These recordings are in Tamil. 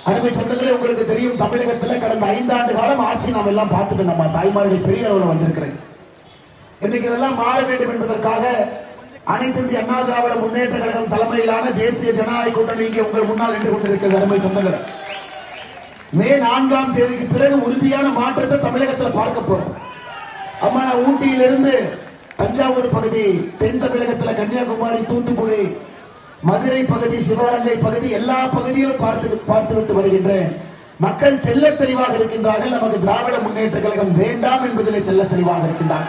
அருமை சொந்தங்களே, உங்களுக்கு தெரியும் தமிழகத்தில் கடந்த 5 ஆண்டு காலம் ஆட்சி நாம் எல்லாம் பார்த்துட்டு நம்ம தாய்மார்கள் பெரிய அளவில் வந்திருக்கிறேன். இன்னைக்கு இதெல்லாம் மாற வேண்டும் என்பதற்காக அனைத்து இந்திய அண்ணா திராவிட முன்னேற்ற கழகம் தலைமையிலான தேசிய ஜனநாயக கூட்டணி இங்கே உங்கள் முன்னால் நின்று கொண்டிருக்கிறது. அருமை சொந்தங்களே, மே 4ஆம் தேதிக்கு பிறகு உறுதியான மாற்றத்தை தமிழகத்தில் பார்க்க போறோம். அம்மா, ஊட்டியிலிருந்து தஞ்சாவூர் பகுதி, தென் தமிழகத்தில் கன்னியாகுமரி, தூத்துக்குடி, மதுரை பகுதி, சிவகங்கை பகுதி, எல்லா பகுதியிலும் பார்த்துவிட்டு வருகின்றேன். மக்கள் தெல்ல தெளிவாக இருக்கின்றார்கள். நமக்கு திராவிட முன்னேற்ற கழகம் வேண்டாம் என்பதிலே தெல்ல தெளிவாக இருக்கின்றார்.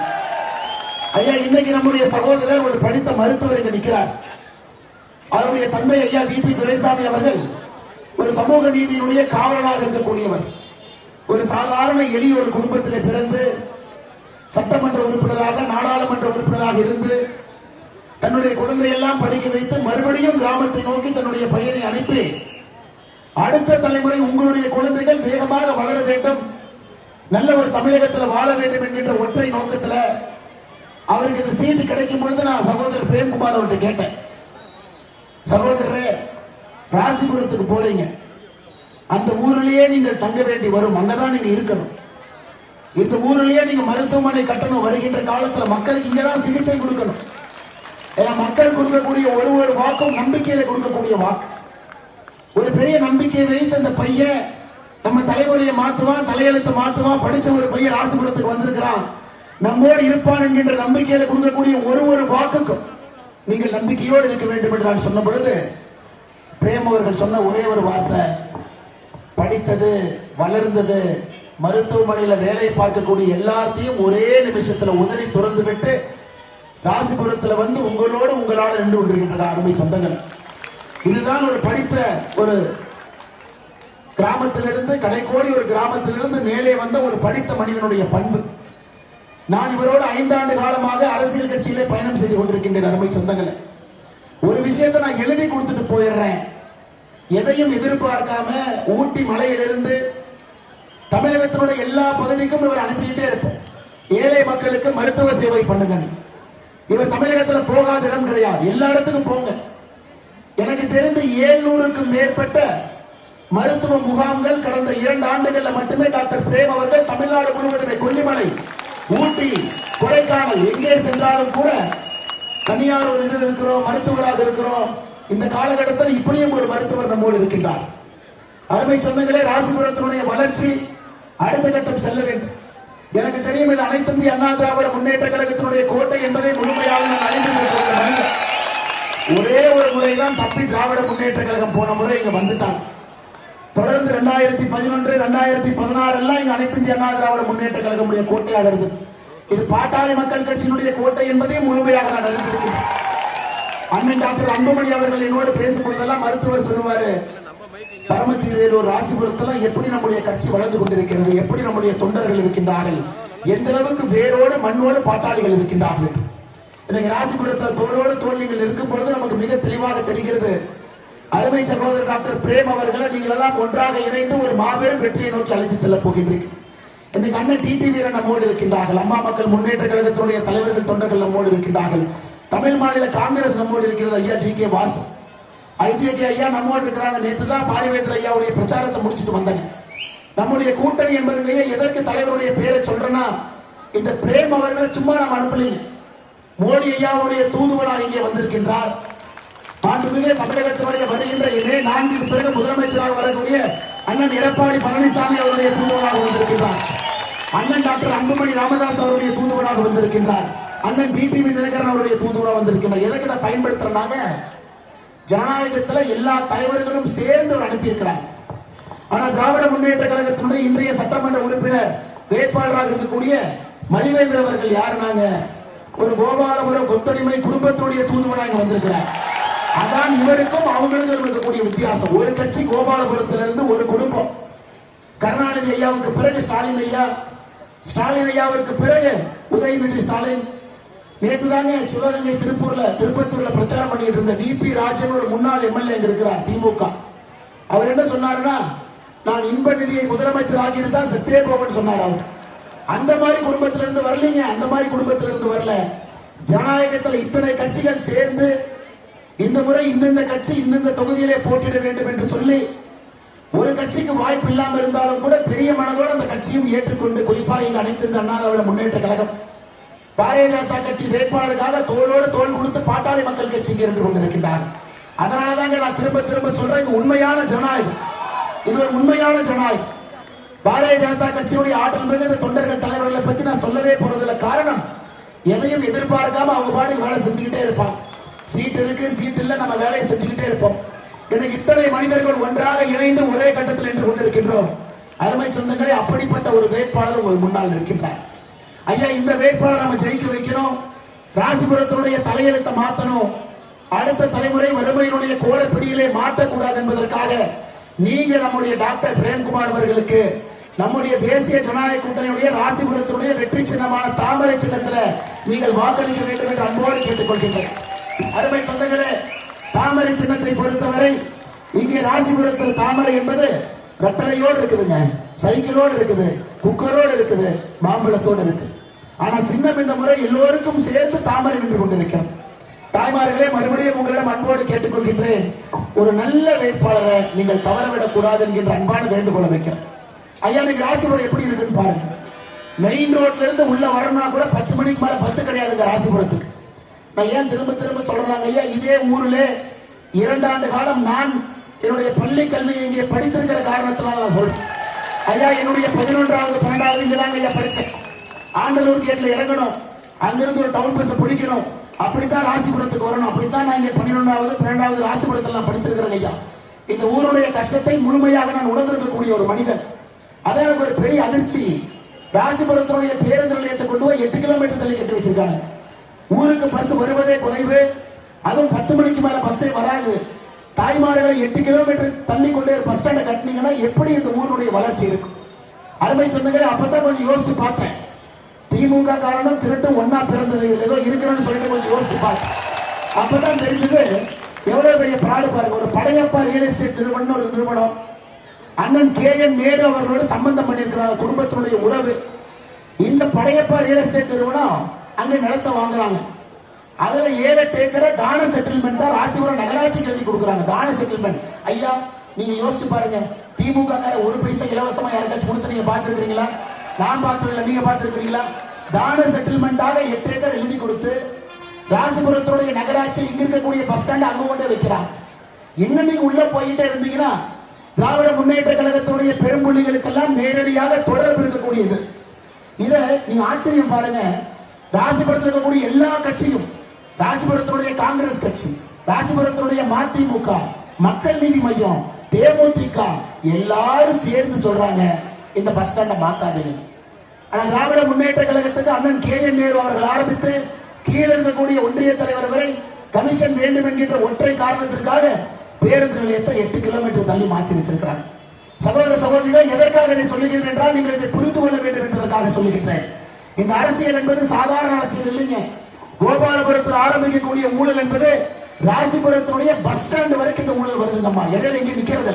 ஐயா, இன்னைக்கு நம்முடைய சகோதரர் ஒரு படித்த மருத்துவர் இங்கு நிற்கிறார். அவருடைய தந்தை ஐயா வி.பி. துரைசாமி அவர்கள் ஒரு சமூக நீதியினுடைய காவலராக இருக்கக்கூடியவர். ஒரு சாதாரண எளிய ஒரு குடும்பத்திலே பிறந்து சட்டமன்ற உறுப்பினராக, நாடாளுமன்ற உறுப்பினராக இருந்து தன்னுடைய குழந்தையெல்லாம் படிக்க வைத்து மறுபடியும் கிராமத்தை நோக்கி தன்னுடைய பையனை அனுப்பி அடுத்த தலைமுறை உங்களுடைய குழந்தைகள் வேகமாக வளர வேண்டும், நல்ல ஒரு தமிழகத்தில் வாழ வேண்டும் என்கின்ற ஒற்றை நோக்கத்தில் அவருக்கு இந்த சீட்டு கிடைக்கும் பொழுது நான் சகோதரர் பிரேம்குமார் அவர்கிட்ட கேட்டேன், சகோதரரே, ராசிபுரத்துக்கு போறீங்க, அந்த ஊரிலேயே நீங்கள் தங்க வேண்டி வரும், அங்கதான் நீங்க இருக்கணும். இந்த ஊரிலேயே நீங்க மருத்துவமனை கட்டணம், வருகின்ற காலத்தில் மக்களுக்கு இங்கதான் சிகிச்சை கொடுக்கணும். ஏன்னா மக்கள் கொடுக்கக்கூடிய ஒரு வாக்கும் நம்பிக்கையில கொடுக்கக்கூடிய வாக்கு. ஒரு பெரிய நம்பிக்கையை வைத்து அந்த பையன் நம்ம தலைவலியை மாத்துவான், தலையெழுத்து மாத்துவான், படிச்ச ஒரு பையன் ராசிபுரத்துக்கு வந்திருக்கிறான், நம்மோடு இருப்பான் என்கின்ற நம்பிக்கையில கொடுக்கக்கூடிய ஒரு வாக்குக்கும் நீங்கள் நம்பிக்கையோடு இருக்க வேண்டும் என்று நான் சொன்ன பொழுது பிரேம் அவர்கள் சொன்ன ஒரே ஒரு வார்த்தை, படித்தது, வளர்ந்தது, மருத்துவமனையில வேலை பார்க்கக்கூடிய எல்லாத்தையும் ஒரே நிமிஷத்துல உதறி துறந்து விட்டு ராசிபுரத்தில் வந்து உங்களோடு உங்களால் நின்று கொண்டிருக்கின்ற அருமை சொந்தங்கள். இதுதான் ஒரு படித்த ஒரு கிராமத்திலிருந்து, கடைக்கோடி ஒரு கிராமத்திலிருந்து மேலே வந்த ஒரு படித்த மனிதனுடைய பண்பு. நான் இவரோடு 5 ஆண்டு காலமாக அரசியல் கட்சியிலே பயணம் செய்து கொண்டிருக்கின்ற அருமை சொந்தங்களை, ஒரு விஷயத்தை நான் எழுதி கொடுத்துட்டு போயிடுறேன், எதையும் எதிர்பார்க்காம ஊட்டி மலையிலிருந்து தமிழகத்தினுடைய எல்லா பகுதிக்கும் இவர் அனுப்பிக்கிட்டே இருப்போம். ஏழை மக்களுக்கு மருத்துவ சேவை பண்ணுங்க. இவர் தமிழகத்தில் போகாத இடம் கிடையாது, எல்லா இடத்துக்கும் போங்க. எனக்கு தெரிந்து 700க்கும் மேற்பட்ட மருத்துவ முகாம்கள் கடந்த 2 ஆண்டுகள்ல மட்டுமே டாக்டர் பிரேம் அவர்கள் தமிழ்நாடு முழுவதுமே, கொல்லிமலை, ஊட்டி, கொடைக்கானல், எங்கே சென்றாலும் கூட தனியார் ஒரு இதில் இருக்கிறோம், மருத்துவராக இருக்கிறோம். இந்த காலகட்டத்தில் இப்படியும் ஒரு மருத்துவர் நம்மோடு இருக்கின்றார். அருமை சொந்தங்களே, ராசிபுரத்தினுடைய வளர்ச்சி அடுத்த கட்டம் செல்ல வேண்டும். எனக்கு தெரியும், இது அனைத்து இந்திய அண்ணா திராவிட முன்னேற்ற கழகத்தினுடைய கோட்டை என்பதை முழுமையாக நான் அறிந்து ஒரே ஒரு முறைதான் தப்பி திராவிட முன்னேற்ற கழகம் போன முறை இங்க வந்துட்டாங்க. தொடர்ந்து 2011, 2016 எல்லாம் இங்க அனைத்து இந்திய அண்ணா திராவிட முன்னேற்ற கழகமுடைய கோட்டையாக இருந்தது. இது பாட்டாளி மக்கள் கட்சியினுடைய கோட்டை என்பதையும் முழுமையாக நான் அறிந்திருக்கிறேன். அண்ணன் டாக்டர் அன்புமணி அவர்கள் என்னோடு பேசும்பொழுதெல்லாம் மருத்துவர் சொல்லுவாரு, பரமத்தி வேலூர், ராசிபுரத்தில் எப்படி நம்முடைய கட்சி வளர்ந்து கொண்டிருக்கிறது, எப்படி நம்முடைய தொண்டர்கள் இருக்கின்றார்கள், எந்த அளவுக்கு வேரோடு மண்ணோடு பாட்டாளிகள் இருக்கின்றார்கள். இன்னைக்கு ராசிபுரத்தில் தோளோடு தோல் நீங்கள் இருக்கும் பொழுது நமக்கு மிக தெளிவாக தெரிகிறது. அருமை சகோதரர் டாக்டர் பிரேம் அவர்களை நீங்கள் எல்லாம் ஒன்றாக இணைந்து ஒரு மாபெரும் வெற்றியை நோக்கி அழைத்து செல்ல போகின்றீர்கள். இன்னைக்கு அண்ணன் டிடி வீரன் நம்மோடு இருக்கின்றார்கள், அம்மா மக்கள் முன்னேற்ற கழகத்தினுடைய தலைவர்கள், தொண்டர்கள் நம்மோடு இருக்கின்றார்கள். தமிழ் மாநில காங்கிரஸ் நம்மோடு இருக்கிறது, ஐயா ஜி.கே. வாசன், ஐஜேகே ஐயா நம்மோடு இருக்கிறாங்க. நேற்று தான் பாரிவேந்தர் ஐயாவுடைய பிரச்சாரத்தை முடிச்சுட்டு வந்தாங்க. நம்முடைய கூட்டணி என்பதுங்க, எதற்கு தலைவருடைய பேரை சொல்றேன்னா, இந்த பிரேம் அவர்களை சும்மா நாம் அனுப்பலீங்க. மோடி ஐயாவுடைய தூதுவராக இங்கே வந்திருக்கின்றார். மாண்புமிகு தமிழகத்தினுடைய வருகின்ற இதே 4க்கு பிறகு முதலமைச்சராக வரக்கூடிய அண்ணன் எடப்பாடி பழனிசாமி அவருடைய தூதுவராக வந்திருக்கின்றார். அண்ணன் டாக்டர் அன்புமணி ராமதாஸ் அவருடைய தூதுவராக வந்திருக்கின்றார். அண்ணன் டிடிவி தினகரன் அவருடைய தூதுவராக வந்திருக்கின்றார். எதற்கு இதை பயன்படுத்துறாங்க, ஜனநாயகத்தில் எல்லா தலைவர்களும் சேர்ந்து அவர் அனுப்பியிருக்கிறார். ஆனா திராவிட முன்னேற்ற கழகத்தினுடைய இன்றைய சட்டமன்ற உறுப்பினர் வேட்பாளராக இருக்கக்கூடிய மணிவேந்தர் அவர்கள் யாருனாங்க, ஒரு கோபாலபுரம் கொத்தடிமை குடும்பத்துடைய தூதுவராக வந்திருக்கிறார். அதான் இவருக்கும் அவங்களுக்கும் இருக்கக்கூடிய வித்தியாசம். ஒரு கட்சி கோபாலபுரத்திலிருந்து ஒரு குடும்பம், கருணாநிதி ஐயாவுக்கு பிறகு ஸ்டாலின் ஐயா, ஸ்டாலின் ஐயாவுக்கு பிறகு உதயநிதி ஸ்டாலின். நேற்று தாங்க சிவகங்கை திருப்பத்தூர்ல பிரச்சாரம் பண்ணிட்டு இருந்த வி.பி. ராஜன் ஒரு முன்னாள் எம்எல்ஏ இருக்கிறார், திமுக. அவர் என்ன சொன்னாருன்னா, நான் இன்ப நிதியை முதலமைச்சர் ஆக்கிட்டு தான் செத்தே போவன்னு சொன்னார். அவர் அந்த மாதிரி குடும்பத்திலிருந்து வரலீங்க, அந்த மாதிரி குடும்பத்திலிருந்து வரல. ஜனநாயகத்தில் இத்தனை கட்சிகள் சேர்ந்து இந்த முறை இந்தந்த கட்சி இந்தந்த தொகுதியிலே போட்டியிட வேண்டும் என்று சொல்லி ஒரு கட்சிக்கு வாய்ப்பு இல்லாமல் இருந்தாலும் கூட பெரிய மனதோடு அந்த கட்சியும் ஏற்றுக்கொண்டு, குறிப்பாக இங்கு அனைத்து அண்ணா திராவிட முன்னேற்ற கழகம் பாரதிய ஜனதா கட்சி வேட்பாளருக்காக தோளோடு தோள் கொடுத்து பாட்டாளி மக்கள் கட்சிக்கு இருந்து கொண்டிருக்கின்றார். அதனாலதாங்க நான் திரும்ப திரும்ப சொல்றேன், இது உண்மையான ஜனநாயகம், இது ஒரு உண்மையான ஜனநாயகம். பாரதிய ஜனதா கட்சியுடைய ஆற்றல் மிகுந்த தொண்டர்கள் தலைவர்களை பத்தி நான் சொல்லவே போறதில்லை. காரணம், எதையும் எதிர்பார்க்காம அவங்க பாட்டுக்கு வேலை செஞ்சுக்கிட்டே இருப்பாங்க. சீட் இருக்கு, சீட் இல்ல, நம்ம வேலையை செஞ்சுக்கிட்டே இருப்போம். எனக்கு இத்தனை மனிதர்கள் ஒன்றாக இணைந்து ஒரே கட்டத்தில் நின்று கொண்டிருக்கின்றோம். அருமை சொந்தங்களே, அப்படிப்பட்ட ஒரு வேட்பாளர் உங்கள் முன்னால் இருக்கின்றார். ஐயா, இந்த வேட்பாளர் நம்ம ஜெயிக்க வைக்கணும், ராசிபுரத்தினுடைய தலையெழுத்தை மாற்றணும், அடுத்த தலைமுறை வறுமையினுடைய கோலப்பிடியிலே மாற்றக்கூடாது என்பதற்காக நீங்க நம்முடைய டாக்டர் பிரேம்குமார் அவர்களுக்கு நம்முடைய தேசிய ஜனநாயக கூட்டணியுடைய ராசிபுரத்தினுடைய வெற்றி சின்னமான தாமரை சின்னத்தில் நீங்கள் வாக்களிக்க வேண்டும் என்று அன்போடு கேட்டுக் கொள்கின்றேன். அருமை சொந்தங்களே, தாமரை சின்னத்தை பொறுத்தவரை இங்கே ராசிபுரத்தில் தாமரை என்பது ரெட்டலையோடு இருக்குதுங்க, சைக்கிளோடு இருக்குது, குக்கரோடு இருக்குது, மாம்பழத்தோடு இருக்கு. ஆனா சின்னம் இந்த முறை எல்லோருக்கும் சேர்த்து தாமரை நின்று கொண்டிருக்கிறது. தாய்மார்களே, மறுபடியும் உங்களிடம் அன்போடு கேட்டுக்கொள்கின்றேன், ஒரு நல்ல வேட்பாளரை நீங்கள் தவறவிடக் கூடாது என்கின்ற அன்பான வேண்டுகோளை வைக்கிறேன். ஐயா, இன்னைக்கு ராசிபுரம் எப்படி இருக்குன்னு பாருங்க. மெயின் ரோட்ல இருந்து உள்ள வரணும்னா கூட 10 மணிக்கு மேல பஸ் கிடையாதுங்க ராசிபுரத்துக்கு. நான் ஏன் திரும்ப திரும்ப சொல்றாங்க, ஐயா இதே ஊர்ல 2 ஆண்டு காலம் நான் என்னுடைய பள்ளி கல்வியை இங்கே படித்திருக்கிற காரணத்தினால நான் சொல்றேன். ஐயா, என்னுடைய 11வது 12வது இங்கதாங்க ஐயா படிச்சேன். ஆண்டலூர் கேட்ல இறங்கணும், அங்கிருந்து ஒரு டவுன் பஸ் பிடிக்கணும், அப்படித்தான் ராசிபுரத்துக்கு வரணும். அப்படித்தான் நான் இங்க 11வது 12வது ராசிபுரத்தில் நான் படிச்சிருக்கிறேன். ஐயா, இந்த ஊருடைய கஷ்டத்தை முழுமையாக நான் உணர்ந்திருக்கக்கூடிய ஒரு மனிதன். அதான் எனக்கு ஒரு பெரிய அதிர்ச்சி. ராசிபுரத்தினுடைய பேருந்து நிலையத்தை கொண்டு போய் 8 கிலோமீட்டர் தள்ளி கட்டி வச்சிருக்காங்க. ஊருக்கு பஸ் வருவதே குறைவு, அதுவும் 10 மணிக்கு மேல பஸ்ஸே வராது. தாய்மார்களை 8 கிலோமீட்டர் தள்ளி கொண்டே பஸ் ஸ்டாண்டை கட்டினீங்கன்னா எப்படி இந்த ஊருடைய வளர்ச்சி இருக்கும்? அருமை சொந்தங்களே, அப்பதான் கொஞ்சம் யோசிச்சு பார்த்தேன். திமுக காரணம் திருட்டு ஒன்னா பிறந்தது, ஏதோ இருக்கிறேன்னு சொல்லிட்டு கொஞ்சம் யோசிச்சு பார்த்தேன். அப்பதான் தெரிஞ்சது எவ்வளவு பெரிய பிராடு பாருங்க. ஒரு படையப்பா ரியல் எஸ்டேட் நிறுவனம், ஒரு நிறுவனம் அண்ணன் KN நேரு அவர்களோடு சம்பந்தம் பண்ணியிருக்கிறாங்க, குடும்பத்தினுடைய உறவு. இந்த படையப்பா ரியல் எஸ்டேட் நிறுவனம் அங்க நிலத்தை வாங்குறாங்க. அதுல 7-8 ஏக்கரை தான செட்டில்மெண்டா ராசிபுரம் நகராட்சிக்கு எழுதி கொடுக்குறாங்க. தான செட்டில்மெண்ட். ஐயா, நீங்க யோசிச்சு பாருங்க, திமுக ஒரு பைசா இலவசமா யாருக்காச்சும் கொடுத்து நீங்க பாத்துருக்கீங்களா? நான் பார்த்ததில்ல, நீங்க பார்த்திருக்கிறீங்களா? தான செட்டில்மெண்டாக 8 ஏக்கர் எழுதி கொடுத்து ராசிபுரத்தினுடைய நகராட்சி இங்க இருக்கக்கூடிய பஸ் ஸ்டாண்ட் அங்க கொண்டே வைக்கிறாங்க. இன்னும் நீங்க உள்ள போயிட்டே இருந்தீங்கன்னா திராவிட முன்னேற்ற கழகத்தினுடைய பெரும்புள்ளிகளுக்கெல்லாம் நேரடியாக தொடர்பு இருக்கக்கூடியது. இத நீங்க ஆச்சரியம் பாருங்க. ராசிபுரத்தில் இருக்கக்கூடிய எல்லா கட்சியும், ராசிபுரத்தினுடைய காங்கிரஸ் கட்சி, ராசிபுரத்தினுடைய மதிமுக, மக்கள் நீதி மையம், தேமுதிக எல்லாரும் சேர்ந்து சொல்றாங்க இந்த பஸ் ஸ்டாண்டை மாத்தாதீங்க. ஆனா திராவிட முன்னேற்ற கழகத்துக்கு அண்ணன் KN நேரு அவர்கள் ஆரம்பித்து கீழே இருக்கக்கூடிய ஒன்றிய தலைவர் வரை கமிஷன் வேண்டும் என்கின்ற ஒற்றை காரணத்திற்காக பேருந்து நிலையத்தை 8 கிலோமீட்டர் தள்ளி மாற்றி வச்சிருக்கிறார். சகோதர சகோதரிகள், எதற்காக இதை சொல்லுகிறேன் என்றால் நீங்கள் இதை புரிந்து கொள்ள வேண்டும் என்பதற்காக சொல்லுகின்றேன். இந்த அரசியல் என்பது சாதாரண அரசியல் இல்லைங்க. கோபாலபுரத்தில் ஆரம்பிக்கக்கூடிய ஊழல் என்பது ராசிபுரத்தினுடைய பஸ் ஸ்டாண்ட் வரைக்கும் இந்த ஊழல் வருதுங்கம்மா. இடையில இங்கே நிக்கிறது.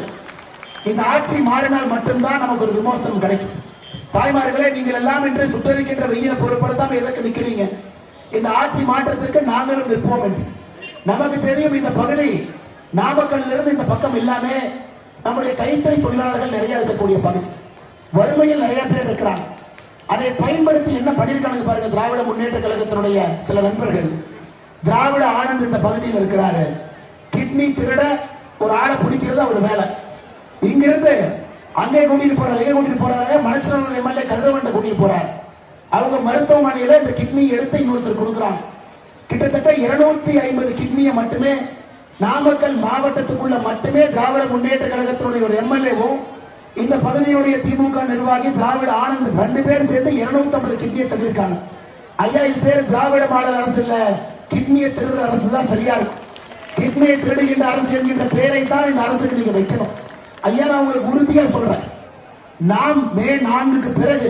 இந்த ஆட்சி மாறினால் மட்டும்தான் நமக்கு ஒரு விமோசனம் கிடைக்கும். தாய்மார்களே, நீங்கள் எல்லாம் இன்று சுட்டரிக்கின்ற வெயிலை பொருட்படுத்தாம எதற்கு நிக்கிறீங்க? இந்த ஆட்சி மாற்றத்திற்கு நாங்களும் நிற்போம் என்று நமக்கு தெரியும். இந்த பகுதி நாமக்கல்ல இருந்து இந்த பக்கம் இல்லாம நம்முடைய கைத்தறி தொழிலாளர்கள் நிறைய இருக்கக்கூடிய பகுதி, வறுமையில் நிறைய பேர் இருக்கிறாங்க. அதை பயன்படுத்தி என்ன பண்ணிருக்காங்க பாருங்க. திராவிட முன்னேற்ற கழகத்தினுடைய சில நண்பர்கள், திராவிட ஆனந்த் இந்த பகுதியில் இருக்கிறாரு. கிட்னி திருட ஒரு ஆளை பிடிக்கிறது அவர் வேலை. இங்கிருந்து அங்கே கூட்டிட்டு போறாரு, எங்க கூட்டிட்டு போறாங்க, மனசனூர் MLA கதிரவண்ட கூட்டிட்டு போறாரு. அவங்க மருத்துவமனையில இந்த கிட்னி எடுத்து இன்னொருத்தர் கொடுக்குறாங்க. கிட்டத்தட்ட 250 கிட்னியை மட்டுமே நாமக்கல் மாவட்டத்துக்குள்ள மட்டுமே திராவிட முன்னேற்ற கழகத்தினுடைய ஒரு MLAவும் இந்த பகுதியுடைய திமுக நிர்வாகி திராவிட ஆனந்த் 2 பேரும் சேர்ந்து 250 கிட்னியை தந்திருக்காங்க. ஐயா, இது பேரு திராவிட மாடல் அரசு இல்ல, கிட்னியை திருடுற அரசு தான் சரியா இருக்கும். கிட்னியை திருடுகின்ற அரசு என்கின்ற பெயரை தான் இந்த அரசுக்கு நீங்க வைக்கணும். ஐயா, நான் உங்களுக்கு உறுதியா சொல்றேன், நாம் மே 4க்கு பிறகு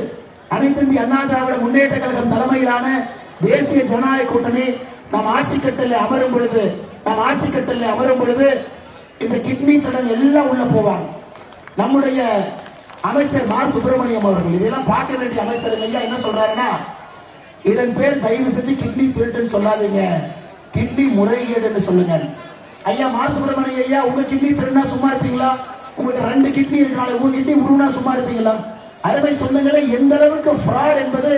அனைத்து இந்திய அண்ணா திராவிட முன்னேற்ற கழகம் தலைமையிலான தேசிய ஜனநாயக கூட்டணி நாம் ஆட்சி கட்டளை அமரும் பொழுது இந்த கிட்னி திருடன் எல்லாம் உள்ள போவாங்க. நம்முடைய அமைச்சர் மா சுப்பிரமணியம் அவர்கள் இதெல்லாம் பார்க்க வேண்டிய அமைச்சர் ஐயா என்ன சொல்றாருன்னா, இதன் பேர் தயவு செஞ்சு கிட்னி திருட்டுன்னு சொல்லாதீங்க, கிட்னி முறைகேடுன்னு சொல்லுங்க. ஐயா மா சுப்பிரமணியம் ஐயா, உங்க கிட்னி திருடுனா சும்மா இருப்பீங்களா? உங்கள்கிட்ட 2 கிட்னி இருக்கனால உங்க கிட்னி உருவனா சும்மா இருப்பீங்களா? அருமை சொந்தங்களே, எந்த அளவுக்கு ஃப்ராட் என்பது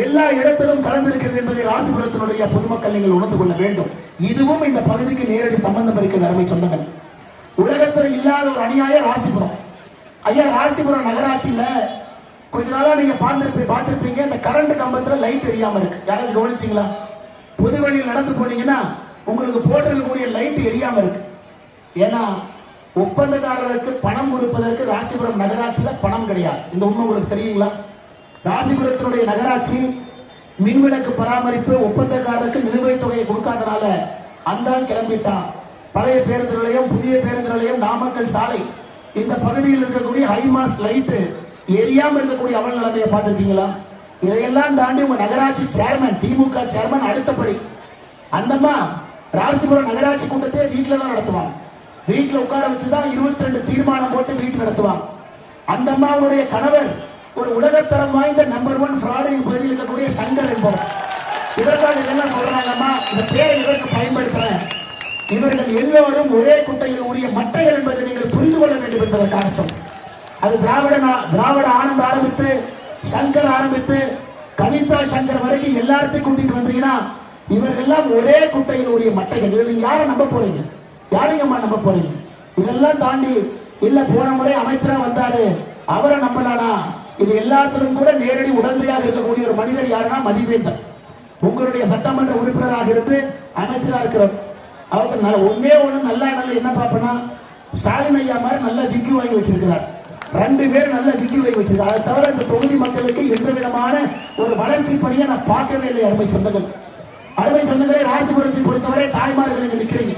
எல்லா இடத்திலும் கலந்திருக்கிறது என்பதை ராசிபுரத்தினுடைய பொதுமக்கள் நீங்கள் உணர்ந்து கொள்ள வேண்டும். இதுவும் இந்த பகுதிக்கு நேரடி சம்பந்தம் இருக்கிறது. அருமை சொந்தங்கள், உலகத்தில் இல்லாத ஒரு அநியாயம் ராசிபுரம். ஐயா, ராசிபுரம் நகராட்சியில கொஞ்ச நாளா நீங்க பார்த்திருப்பீங்க, இந்த கரண்ட் கம்பத்துல லைட் எரியாம இருக்கு. யாராவது கவனிச்சீங்களா? பொது வழியில் நடந்து போனீங்கன்னா உங்களுக்கு போட்டிருக்கக்கூடிய லைட் எரியாம இருக்கு. ஏன்னா ஒப்பந்ததாரருக்கு பணம் கொடுப்பதற்கு ராசிபுரம் நகராட்சியில பணம் கிடையாது. இந்த உண்மை உங்களுக்கு தெரியுங்களா? ராசிபுரத்தினுடைய நகராட்சி மின்விளக்கு பராமரிப்பு ஒப்பந்தக்காரருக்கு நிலுவைத் தொகையை கொடுக்காதனால அந்த கிளம்பிட்டான். பழைய பேருந்து நிலையம், புதிய பேருந்து நிலையம், நாமக்கல் சாலை, இந்த பகுதியில் இருக்கக்கூடிய ஹைமாஸ் லைட்டு எரியாம இருக்கக்கூடிய அவல் நிலைமையை பார்த்திருக்கீங்களா? இதையெல்லாம் தாண்டி உங்க நகராட்சி சேர்மன், திமுக சேர்மன் அடுத்தபடி அந்தம்மா ராசிபுரம் நகராட்சி கூட்டத்தை வீட்டில தான் நடத்துவாங்க. வீட்டில் உட்கார வச்சுதான் 22 தீர்மானம் போட்டு வீட்டு நடத்துவாங்க. அந்த அம்மாவுடைய கணவர் ஒரு உலகத்தரம் வாய்ந்த நம்பர் 1 ஃப்ராடு பகுதியில் இருக்கக்கூடிய சங்கர் என்பவர். இதற்காக இதெல்லாம் சொல்றாங்கம்மா, இந்த பேரை இதற்கு பயன்படுத்துறேன். இவர்கள் எல்லோரும் ஒரே குட்டையில் உரிய மட்டைகள் என்பதை நீங்கள் புரிந்து கொள்ள வேண்டும் என்பதற்காக சொல்றேன். அது திராவிட ஆனந்த் ஆரம்பித்து, சங்கர் ஆரம்பித்து, கவிதா சங்கர் வரைக்கும் எல்லாத்தையும் கூட்டிட்டு வந்தீங்கன்னா இவர்கள் எல்லாம் ஒரே குட்டையில் உரிய மட்டைகள். இதில் நீங்க யாரை நம்ப போறீங்க? யாரையம்மா நம்ப போறீங்க? இதெல்லாம் தாண்டி இல்ல போன முறை அமைச்சரா வந்தாரு அவரை நம்பலானா? இது எல்லாத்திலும் கூட நேரடி உடந்தையாக இருக்கக்கூடிய ஒரு மனிதர் யாருன்னா மதிவேந்தன். உங்களுடைய சட்டமன்ற உறுப்பினராக இருந்து அமைச்சரா இருக்கிறார். அவருக்கு ஒன்னே ஒண்ணு நல்லா என்ன பார்ப்பனா, ஸ்டாலின் ஐயா மாதிரி நல்ல விக்கி வாங்கி வச்சிருக்கிறார். 2 பேர் நல்ல விக்கி வாங்கி வச்சிருக்காரு. அதை தவிர இந்த தொகுதி மக்களுக்கு எந்த விதமான ஒரு வளர்ச்சி பணியை நான் பார்க்கவே இல்லை. அருமை சொந்தங்கள், ராசிபுரத்தை பொறுத்தவரை தாய்மார்கள் நீங்க நிக்கிறீங்க.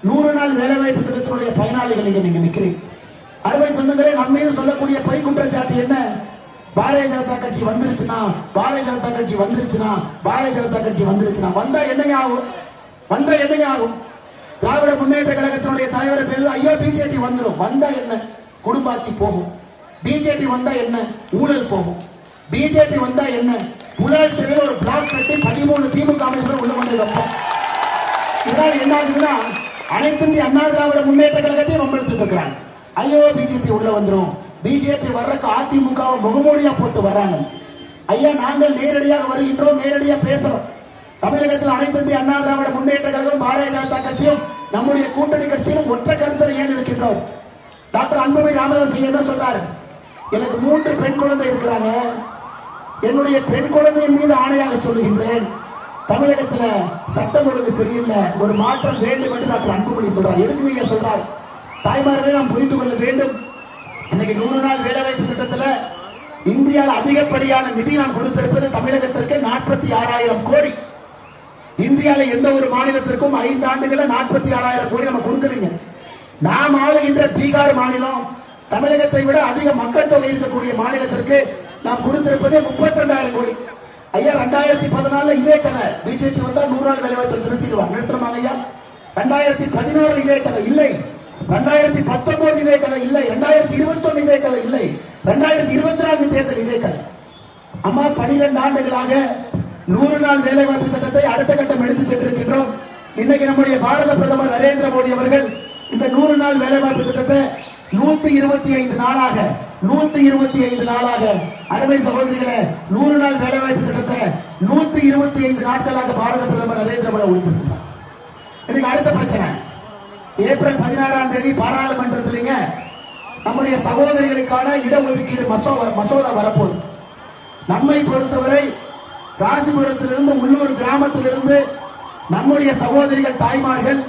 100 நாள் வேலைவாய்ப்பு திட்டத்தினுடைய பயனாளிகள் நீங்க நிக்கிறீங்க. அருமை சொந்தங்களே, நம்மையும் சொல்லக்கூடிய பொய் குற்றச்சாட்டு என்ன? பாரதிய ஜனதா கட்சி வந்துருச்சுன்னா, பாரதிய ஜனதா கட்சி வந்துருச்சுன்னா, பாரதிய ஜனதா கட்சி வந்துருச்சுன்னா வந்தா என்னங்க ஆகும்? திராவிட முன்னேற்ற கழகத்தினுடைய தலைவர் பேரு ஐயோ பிஜேபி வந்துடும். வந்தா என்ன? குடும்பாட்சி போகும். பிஜேபி வந்தா என்ன? ஊழல் போகும். பிஜேபி வந்தா என்ன? புலால் சிறையில் ஒரு பிளாக் கட்டி 13 திமுக அமைச்சர்கள் உள்ள கொண்டு வைப்போம். இதனால என்ன ஆகுதுன்னா, அனைத்து இந்திய அண்ணா திராவிட முன்னேற்ற கழகத்தையும் வம்பெடுத்துட்டு இருக்கிறாங்க. ஐயோ பிஜேபி உள்ள வந்துடும், பிஜேபி வர்றதுக்கு அதிமுக முகமூடியா போட்டு வர்றாங்க. ஐயா, நாங்கள் நேரடியாக வருகின்றோம், நேரடியா பேசுறோம். தமிழகத்தில் அனைத்து இந்திய அண்ணா திராவிட முன்னேற்ற கழகம், பாரதிய ஜனதா கட்சியும் நம்முடைய கூட்டணி கட்சியும் ஒற்றை கருத்தில் ஏன் இருக்கின்றோம்? டாக்டர் அன்புமணி ராமதாஸ் என்ன சொல்றாரு? எனக்கு 3 பெண் குழந்தை இருக்கிறாங்க. என்னுடைய பெண் குழந்தையின் மீது ஆணையாக சொல்லுகின்றேன், தமிழகத்துல சட்டம் ஒழுங்கு சரியில்லை, ஒரு மாற்றம் வேண்டும் என்று டாக்டர் அன்புமணி சொல்றார். எதுக்கு நீங்க சொல்றாரு? தாய்மார்களை நாம் புரிந்து கொள்ள வேண்டும். இன்னைக்கு 100 நாள் வேலைவாய்ப்பு திட்டத்துல இந்தியாவில் அதிகப்படியான நிதி நாம் கொடுத்திருப்பது தமிழகத்திற்கு 46,000 கோடி. இந்தியாவில் எந்த ஒரு மாநிலத்திற்கும் 5 ஆண்டுகள 46,000 கோடி நம்ம கொடுக்கலீங்க. நாம் ஆளுகின்ற பீகார் மாநிலம் தமிழகத்தை விட அதிக மக்கள் தொகை இருக்கக்கூடிய மாநிலத்திற்கு நாம் கொடுத்திருப்பது 32,000 கோடி. ஐயா, 2014 இதே கதை. பிஜேபி வந்தா 100 நாள் வேலைவாய்ப்பு நிறுத்திடுவாங்க ஐயா. 2016 இதே கதை இல்லை, 2019 இதே கதை இல்லை, 2021 இதே கதை இல்லை, 2024 தேர்தல் இதே கதை. அம்மா 12 ஆண்டுகளாக 100 நாள் வேலைவாய்ப்பு திட்டத்தை அடுத்த கட்டம் எடுத்துச் சென்றிருக்கின்றோம். இன்னைக்கு நம்முடைய பாரத பிரதமர் நரேந்திர மோடி அவர்கள் இந்த 100 நாள் வேலைவாய்ப்பு திட்டத்தை 125 நாளாக அருமை சகோதரிகளே, 100 நாள் வேலைவாய்ப்பு திட்டத்தை 125 நாட்களாக பாரத பிரதமர் நரேந்திர மோடி ஒழித்திருக்கிறார். இன்னைக்கு அடுத்த பிரச்சனை, ஏப்ரல் 16ஆம் தேதி பாராளுமன்றத்திலேங்க நம்முடைய சகோதரிகளுக்கான இடஒதுக்கீடு மசோதா வரப்போகுது. நம்மை பொறுத்தவரை ராசிபுரத்திலிருந்து உள்ளூர் கிராமத்திலிருந்து நம்முடைய சகோதரிகள் தாய்மார்கள்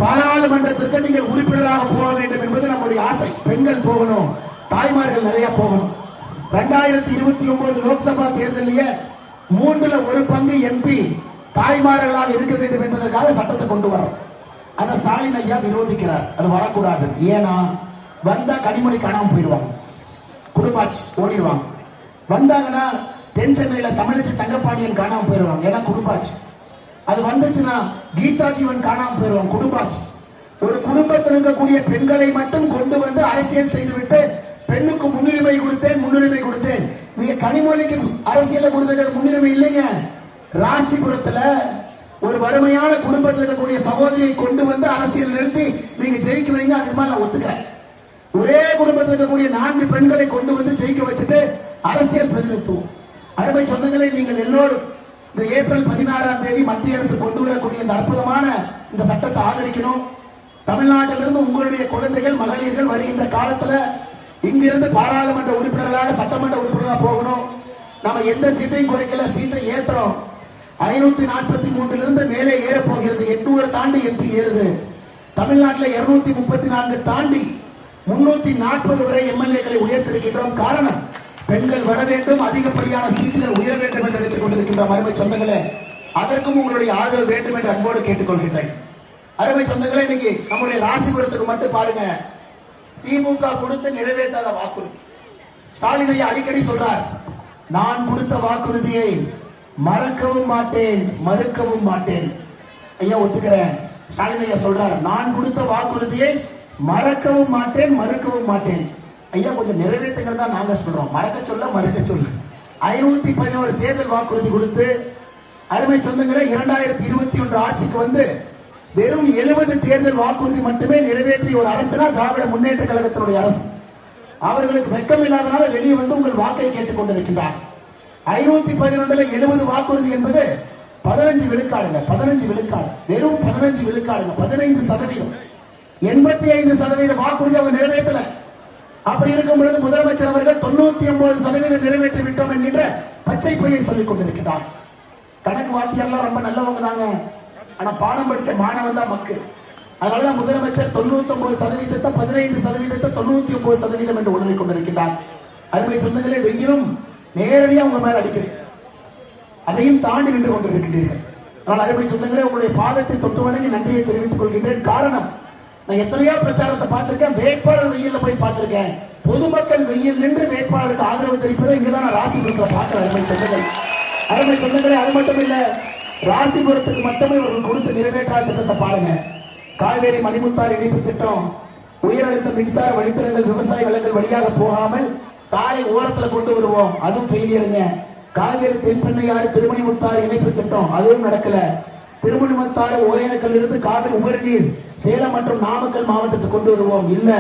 பாராளுமன்றத்திற்கு நீங்கள் உறுப்பினராக போக வேண்டும் என்பது நம்முடைய ஆசை. பெண்கள் போகணும், தாய்மார்கள் நிறைய போகணும். 2029 லோக்சபா தேர்தலிலேயே 1/3 எம்பி தாய்மார்களாக இருக்க வேண்டும் என்பதற்காக சட்டத்தை கொண்டு வரோம். அதை ஸ்டாலின் ஐயா விரோதிக்கிறார். அது வரக்கூடாது. ஏன்னா வந்தா கனிமொழி காணாம போயிடுவாங்க, குடும்பாட்சி ஓடிடுவாங்க. வந்தாங்கன்னா தென் சென்னையில தமிழச்சி தங்கப்பாண்டியன் காணாம போயிடுவாங்க, ஏன்னா குடும்பாட்சி. அது வந்துச்சுன்னா கீதா ஜீவன் காணாம போயிடுவாங்க, குடும்பாட்சி. ஒரு குடும்பத்தில் இருக்கக்கூடிய பெண்களை மட்டும் கொண்டு வந்து அரசியல் செய்துவிட்டு பெண்ணுக்கு முன்னுரிமை கொடுத்தேன். நீங்க கனிமொழிக்கு அரசியல கொடுத்திருக்கிறது முன்னுரிமை இல்லைங்க. ராசிபுரத்துல ஒரு வறுமையான குடும்பத்தில் இருக்கக்கூடிய சகோதரியை கொண்டு வந்து அரசியல் நிறுத்தி நீங்க ஜெயிக்க வைங்க, அதுக்கு மேல நான் ஒத்துக்கிறேன். ஒரே குடும்பத்தில் இருக்கக்கூடிய 4 பெண்களை கொண்டு வந்து ஜெயிக்க வச்சுட்டு அரசியல் பிரதிநிதித்துவம். அருமை சொந்தங்களை, நீங்கள் எல்லோரும் இந்த ஏப்ரல் 16ஆம் தேதி மத்திய அரசு கொண்டு வரக்கூடிய இந்த அற்புதமான இந்த சட்டத்தை ஆதரிக்கணும். தமிழ்நாட்டிலிருந்து உங்களுடைய குழந்தைகள் மகளிர்கள் வருகின்ற காலத்துல இங்கிருந்து பாராளுமன்ற உறுப்பினர்களாக சட்டமன்ற உறுப்பினராக போகணும். நம்ம எந்த சீட்டையும் குறைக்கல, சீட்டை ஏத்துறோம். 543 மேலே ஏற போகிறது. 800 தாண்டி எம்பி ஏறுது. தமிழ்நாட்டில் 234 தாண்டி 340 வரை எம்எல்ஏக்களை உயர்த்திருக்கின்றோம். காரணம், பெண்கள் வர வேண்டும், அதிகப்படியான சீட்டுகள் உயர வேண்டும் என்று நினைத்துக் கொண்டிருக்கின்றோம். அருமை சொந்தங்களே, அதற்கும் உங்களுடைய ஆதரவு வேண்டும் என்று அன்போடு கேட்டுக்கொள்கின்றேன். அருமை சொந்தங்களே, இன்னைக்கு நம்முடைய ராசிபுரத்துக்கு மட்டும் பாருங்க, திமுக கொடுத்து நிறைவேற்றாத வாக்குறுதி. ஸ்டாலின் ஐயா அடிக்கடி சொல்றார், நான் கொடுத்த வாக்குறுதியை மறக்கவும் மாட்டேன், மறுக்கவும் மாட்டேன். ஐயா ஒத்துக்கிறேன். ஸ்டாலின் ஐயா சொல்றார், நான் கொடுத்த வாக்குறுதியை மறக்கவும் மாட்டேன், மறுக்கவும் மாட்டேன். ஐயா கொஞ்சம் நிறைவேற்றுங்கிறது தான் நாங்க சொல்றோம், மறக்க சொல்ல மறுக்க சொல்ல. 511 தேர்தல் வாக்குறுதி கொடுத்து அருமை சொந்தங்களே 2021 ஆட்சிக்கு வந்து வெறும் 70 தேர்தல் வாக்குறுதி மட்டுமே நிறைவேற்றிய ஒரு அரசுனா திராவிட முன்னேற்ற கழகத்தினுடைய அரசு. அவர்களுக்கு வெட்கம் இல்லாதனால வெளியே வந்து உங்கள் வாக்கை கேட்டுக் கொண்டிருக்கின்றார். 511 70 வாக்குறுதி என்பது 15 விழுக்காடுங்க. 15 விழுக்காடு, வெறும் 15 விழுக்காடுங்க. 15%, 85% வாக்குறுதி அவங்க நிறைவேற்றல. அப்படி இருக்கும் பொழுது முதலமைச்சர் அவர்கள் 99% நிறைவேற்றி விட்டோம் என்கின்ற பச்சை பொய்யை சொல்லிக் கொண்டிருக்கிறார். கணக்கு வாத்தியார்லாம் ரொம்ப நல்லவங்க தாங்க, ஆனா பாடம் படிச்ச மாணவன் தான் மக்கு. அதனாலதான் முதலமைச்சர் 99% 15% 99% என்று உணர்ந்து கொண்டிருக்கிறார். அருமை சொந்தங்களே, வெயிலும் நேரடியா உங்க மேல அடிக்கிறேன், அதையும் தாண்டி நின்று கொண்டிருக்கின்றீர்கள். ஆனால் அருமை சொந்தங்களே, உங்களுடைய பாதத்தை தொட்டு வணங்கி நன்றியை தெரிவித்துக் கொள்கின்றேன். காரணம், நான் எத்தனையோ பிரச்சாரத்தை பார்த்திருக்கேன், வேட்பாளர் வெயில்ல போய் பார்த்திருக்கேன். பொதுமக்கள் வெயில் நின்று வேட்பாளருக்கு ஆதரவு தெரிவிப்பதை இங்கதான் நான் ராசிபுரத்தில் பார்க்கிறேன். அருமை சொந்தங்களே, அது மட்டும் இல்ல, ராசிபுரத்துக்கு மட்டுமே இவர்கள் கொடுத்து நிறைவேற்றாத திட்டத்தை பாருங்க. காவேரி மணிமுத்தாறு இணைப்பு திட்டம், உயரழுத்த மின்சார வழித்தடங்கள் விவசாய நிலங்கள் வழியாக போகாமல் சாலை ஓரத்தில் கொண்டு வருவோம், அதுவும் ஃபெயிலியருங்க. காவேரி தென்பெண்ணையாறு திருமணிமுத்தாறு இணைப்பு திட்டம், அதுவும் நடக்கல. திருமணிமுத்தாறு ஓயனக்கல் இருந்து காவிரி உபரிநீர் சேலம் மற்றும் நாமக்கல் மாவட்டத்துக்கு கொண்டு வருவோம், இல்ல.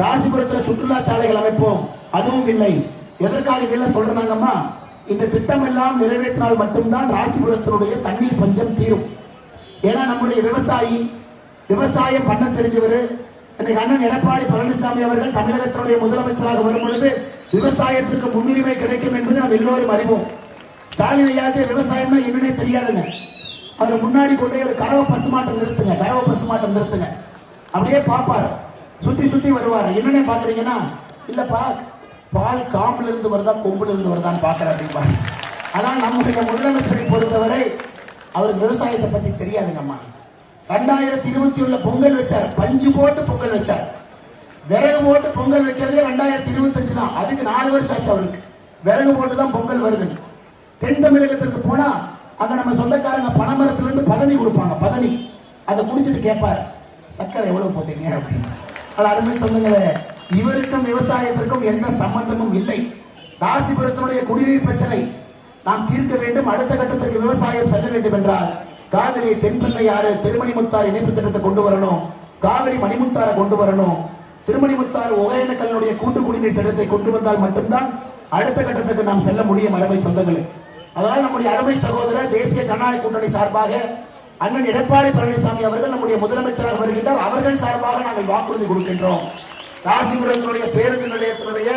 ராசிபுரத்தில் சுற்றுலா சாலைகள் அமைப்போம், அதுவும் இல்லை. எதற்காக இதெல்லாம் சொல்றாங்கம்மா, இந்த திட்டம் எல்லாம் நிறைவேற்றினால் மட்டும்தான் ராசிபுரத்தினுடைய தண்ணீர் பஞ்சம் தீரும். ஏன்னா நம்முடைய விவசாயி, விவசாயம் பண்ண தெரிஞ்சவர். இன்னைக்கு அண்ணன் எடப்பாடி பழனிசாமி அவர்கள் தமிழகத்தினுடைய முதலமைச்சராக வரும் பொழுது விவசாயத்திற்கு முன்னுரிமை கிடைக்கும் என்பது நாம் எல்லோரும் அறிவோம். ஸ்டாலின் ஐயாக்கு விவசாயம்னா என்னன்னே தெரியாதுங்க. அவர் முன்னாடி கொண்டே ஒரு கறவை பசுமாட்டம் நிறுத்துங்க, கறவை பசுமாட்டம் நிறுத்துங்க, அப்படியே பார்ப்பார், சுத்தி சுத்தி வருவார். என்னன்னு பாக்குறீங்கன்னா, இல்லப்பா பால் காம்புல இருந்து வருதா கொம்புல இருந்து வருதான்னு பாக்குற அப்படிம்பாரு. ஆனால் நம்முடைய முதலமைச்சரை பொறுத்தவரை அவருக்கு விவசாயத்தை பத்தி தெரியாதுங்கம்மா. 2021 பொங்கல் வச்சார், பஞ்சு போட்டு பொங்கல் வச்சார். விறகு போட்டு பொங்கல் வைக்கிறதே 2025 தான். அதுக்கு 4 வருஷம் ஆச்சு அவருக்கு. விறகு போட்டு தான் பொங்கல் வருது. தென் தமிழகத்திற்கு போனா அங்க நம்ம சொந்தக்காரங்க பனைமரத்துல இருந்து பதனி கொடுப்பாங்க, பதனி. அதை குடிச்சிட்டு கேட்பார், சக்கரை எவ்வளவு போட்டீங்க அப்படின்னு. அருமை சொந்தங்களே, இவருக்கும் விவசாயத்திற்கும் எந்த சம்பந்தமும் இல்லை. ராசிபுரத்தினுடைய குடிநீர் பிரச்சனை நாம் தீர்க்க வேண்டும். அடுத்த கட்டத்திற்கு விவசாயம் செல்ல வேண்டும் என்றால் காவிரி தென்பெண்ணையாறு திருமணிமுத்தாறு இணைப்பு திட்டத்தை கொண்டு வரணும், காவிரி மணிமுத்தாரை கொண்டு வரணும், திருமணிமுத்தாறு ஒகேனக்கல்லுடைய கூட்டு குடிநீர் திட்டத்தை கொண்டு வந்தால் மட்டும்தான் அடுத்த கட்டத்துக்கு நாம் செல்ல முடியும். அருமை சொந்தங்களே, அதனால் நம்முடைய அருமை சகோதரர் தேசிய ஜனநாயக கூட்டணி சார்பாக அண்ணன் எடப்பாடி பழனிசாமி அவர்கள் நம்முடைய முதலமைச்சராக வருகின்றார். அவர்கள் சார்பாக நாங்கள் வாக்குறுதி கொடுக்கின்றோம். ராசிபுரத்தினுடைய பேருந்து நிலையத்தினுடைய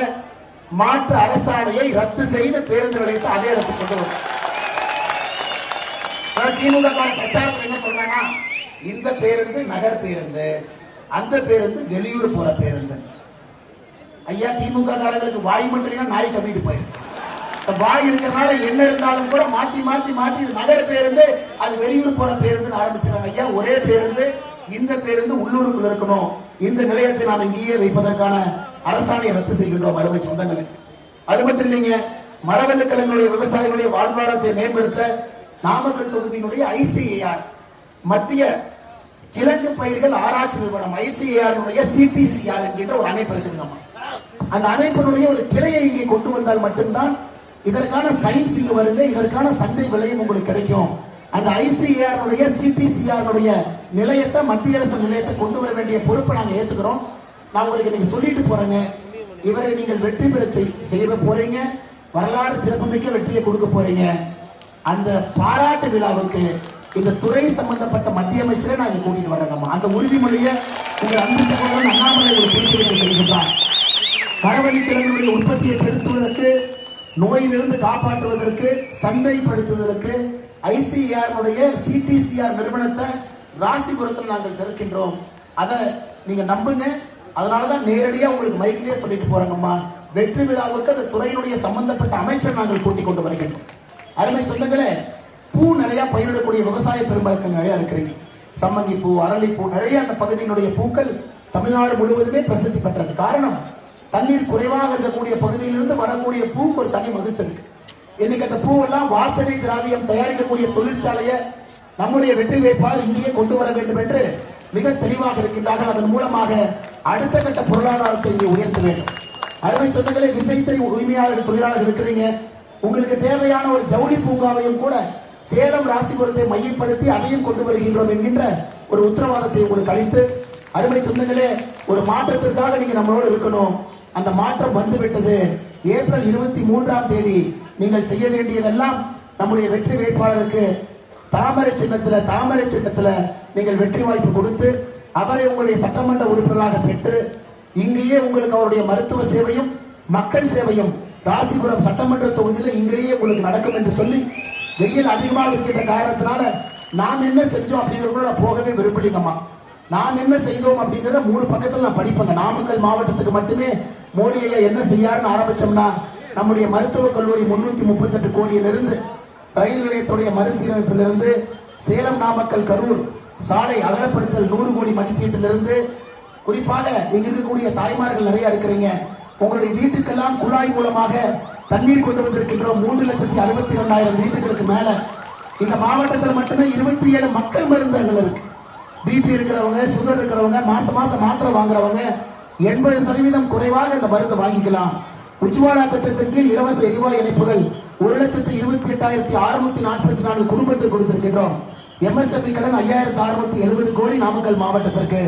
மாற்று அரசாணையை ரத்து செய்து பேருந்து நிலையத்தை அதே இடத்துக்கு கொண்டு வரும். திமுக பிரச்சாரத்தில் என்ன சொல்றாங்க, இந்த பேருந்து நகர் பேருந்து, அந்த பேருந்து வெளியூர் போற பேருந்து. ஐயா, திமுக காரங்களுக்கு வாய் மட்டும் நாய் கவிட்டு போயிருக்கு. வாய் இருக்கிறனால என்ன இருந்தாலும் கூட மாத்தி மாத்தி மாத்தி நகர் பேருந்து அது வெளியூர் போற பேருந்து ஆரம்பிச்சிருக்காங்க. ஐயா, ஒரே பேருந்து, இந்த பேருந்து உள்ளூருக்குள் இருக்கணும். இந்த நிலையத்தை நாம் இங்கேயே வைப்பதற்கான அரசாணையை ரத்து செய்கின்றோம். அருமை சொந்தங்களே, அது மட்டும் இல்லைங்க, மரவள்ளிக்கிழங்குடைய விவசாயிகளுடைய வாழ்வாதாரத்தை மேம்படுத்த நாமக்கல் தொகுதியினுடைய ஐசிஏஆர் மத்திய கிழங்கு பயிர்கள் ஆராய்ச்சி நிறுவனம் ஐசிஏஆர் சிடிசிஆர் என்கின்ற ஒரு அமைப்பு இருக்குதுங்கம்மா. அந்த அமைப்பினுடைய ஒரு கிளையை இங்கே கொண்டு வந்தால் மட்டும்தான் இதற்கான சயின்ஸ் இங்க வருங்க, இதற்கான சந்தை விலையும் உங்களுக்கு கிடைக்கும். அந்த ஐசிஏஆர் சிடிசிஆர் நிலையத்தை மத்திய அரசு நிலையத்தை கொண்டு வர வேண்டிய பொறுப்பை நாங்க ஏத்துக்கிறோம். நான் உங்களுக்கு நீங்க சொல்லிட்டு போறேங்க, இவரை நீங்கள் வெற்றி பெற செய்ய போறீங்க, வரலாறு சிறப்புமிக்க வெற்றியை கொடுக்க போறீங்க. அந்த பாராட்டு விழாவுக்கு இந்த துறை சம்பந்தப்பட்ட மத்திய அமைச்சரை நான் இங்க கூட்டிட்டு வர்றேங்கம்மா. அந்த உறுதிமொழியை உங்கள் அன்பு சகோதரன் அண்ணாமலை ஒரு குறிப்பிட்டு சொல்கின்றார். மரவள்ளிக்கிழங்குடைய உற்பத்தியை பெருத்துவதற்கு, நோயிலிருந்து காப்பாற்றுவதற்கு, சந்தைப்படுத்துவதற்கு ஐசிஆர் சிடிசிஆர் நிறுவனத்தை ராசிபுரத்தில் நாங்கள் திறக்கின்றோம். அதை நீங்க நம்புங்க. அதனாலதான் நேரடியா உங்களுக்கு மைக்கிலேயே சொல்லிட்டு போறாங்கம்மா. வெற்றி விழாவுக்கு அந்த துறையினுடைய சம்பந்தப்பட்ட அமைச்சர் நாங்கள் கூட்டிக் கொண்டு வருகின்றோம். அருமை சொந்தங்களே, பூ நிறைய பயிரிடக்கூடிய விவசாய பெருமக்கள் நிறைய இருக்கிறீங்க. சம்மங்கி பூ, அரளிப்பூ, நிறைய அந்த பகுதியினுடைய பூக்கள் தமிழ்நாடு முழுவதுமே பிரசித்தி பெற்றது. காரணம், தண்ணீர் குறைவாக இருக்கக்கூடிய பகுதியிலிருந்து வரக்கூடிய பூக்கு ஒரு தனி மகிழ்ச்சி இருக்கு. இன்னைக்கு அந்த பூவெல்லாம் வாசனை திராவியம் தயாரிக்கக்கூடிய தொழிற்சாலையை நம்முடைய வெற்றி வேட்பாளர் இங்கேயே கொண்டு வர வேண்டும் என்று மிக தெளிவாக இருக்கின்றார்கள். அதன் மூலமாக அடுத்த கட்ட பொருளாதாரத்தை இங்கே உயர்த்த வேண்டும். அருமை சொந்தங்களே, விசைத்தறி உரிமையாளர்கள், தொழிலாளர்கள் இருக்கிறீங்க. உங்களுக்கு தேவையான ஒரு ஜவுளி பூங்காவையும் கூட சேலம் ராசிபுரத்தை மையப்படுத்தி அதையும் கொண்டு வருகின்றோம் என்கின்ற ஒரு உத்தரவாதத்தை உங்களுக்கு அளித்து, அருமை சொந்தங்களே, ஒரு மாற்றத்திற்காக நீங்க நம்மளோடு இருக்கணும். அந்த மாற்றம் வந்துவிட்டது. ஏப்ரல் 23ஆம் தேதி நீங்கள் செய்ய வேண்டியதெல்லாம் நம்முடைய வெற்றி வேட்பாளருக்கு தாமரை சின்னத்துல நீங்கள் வெற்றி வாய்ப்பு கொடுத்து அவரை உங்களுடைய சட்டமன்ற உறுப்பினராக பெற்று இங்கேயே உங்களுக்கு அவருடைய மருத்துவ சேவையும் மக்கள் சேவையும் ராசிபுரம் சட்டமன்ற தொகுதியில் இங்கேயே உங்களுக்கு நடக்கும் என்று சொல்லி, வெயில் அதிகமாக இருக்கின்ற காரணத்தினால நாம் என்ன செஞ்சோம் அப்படிங்கிறத நான் போகவே விரும்பலிங்கம்மா. நாம் என்ன செய்தோம் அப்படிங்கிறத 3 பக்கத்தில் நான் படிப்பேங்க. நாமக்கல் மாவட்டத்துக்கு மட்டுமே மோடி ஐயா என்ன செய்யாருன்னு ஆரம்பிச்சோம்னா, நம்முடைய மருத்துவக் கல்லூரி 338 கோடியிலிருந்து, ரயில் நிலையத்துடைய மறுசீரமைப்பிலிருந்து, சேலம் நாமக்கல் கரூர் சாலை அகலப்படுத்தல் 100 கோடி மதிப்பீட்டிலிருந்து, குறிப்பாக இங்க இருக்கக்கூடிய தாய்மார்கள் நிறைய இருக்கிறீங்க. உங்களுடைய வீட்டுக்கெல்லாம் குழாய் மூலமாக தண்ணீர் கொண்டு வந்திருக்கின்றோம். 3,62,200 வீட்டுகளுக்கு மேல இந்த மாவட்டத்தில் மட்டுமே 27 மக்கள் மருந்தகங்கள் இருக்கு. பிபி இருக்கிறவங்க, சுகர் இருக்கிறவங்க, மாசம் மாத்திரை வாங்குறவங்க 80% குறைவாக இந்த மருந்து வாங்கிக்கலாம். உஜ்வாலா திட்டத்தின் கீழ் இலவச எரிவாயு இணைப்புகள் 1,28,644 குடும்பத்திற்கு கொடுத்திருக்கின்றோம். எம்எஸ்எம்பி கடன் 5,670 கோடி நாமக்கல் மாவட்டத்திற்கு,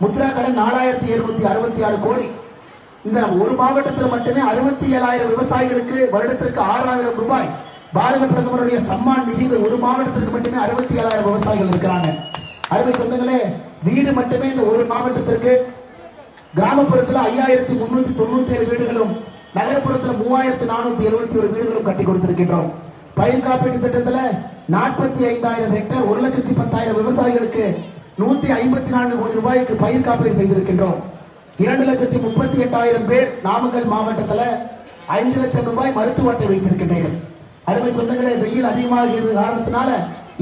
முத்ரா கடன் 4,766 கோடி. இந்த ஒரு மாவட்டத்தில் மட்டுமே 67,000 விவசாயிகளுக்கு வருடத்திற்கு 6,000 ரூபாய் பாரத பிரதமருடைய சம்மான் நிதி. ஒரு மாவட்டத்திற்கு மட்டுமே 67,000 விவசாயிகள் இருக்கிறாங்க. அருமை சொந்தங்களே, வீடு மட்டுமே இந்த ஒரு மாவட்டத்திற்கு கிராமப்புறத்தில் 5,397 வீடுகளும், நகரப்புறத்தில் 3,471 வீடுகளும் கட்டி கொடுத்திருக்கின்றோம். பயிர் காப்பீட்டு திட்டத்தில் 45,000 ஹெக்டேர் 1,10,000 விவசாயிகளுக்கு 154 கோடி ரூபாய்க்கு பயிர் காப்பீடு செய்திருக்கின்றோம். 2,38,000 பேர் நாமக்கல் மாவட்டத்தில் 5 லட்சம் ரூபாய் மருத்துவ அட்டை வைத்திருக்கின்றீர்கள். அருமை சொந்தங்களே, வெயில் அதிகமாக இருக்கிற காரணத்தினால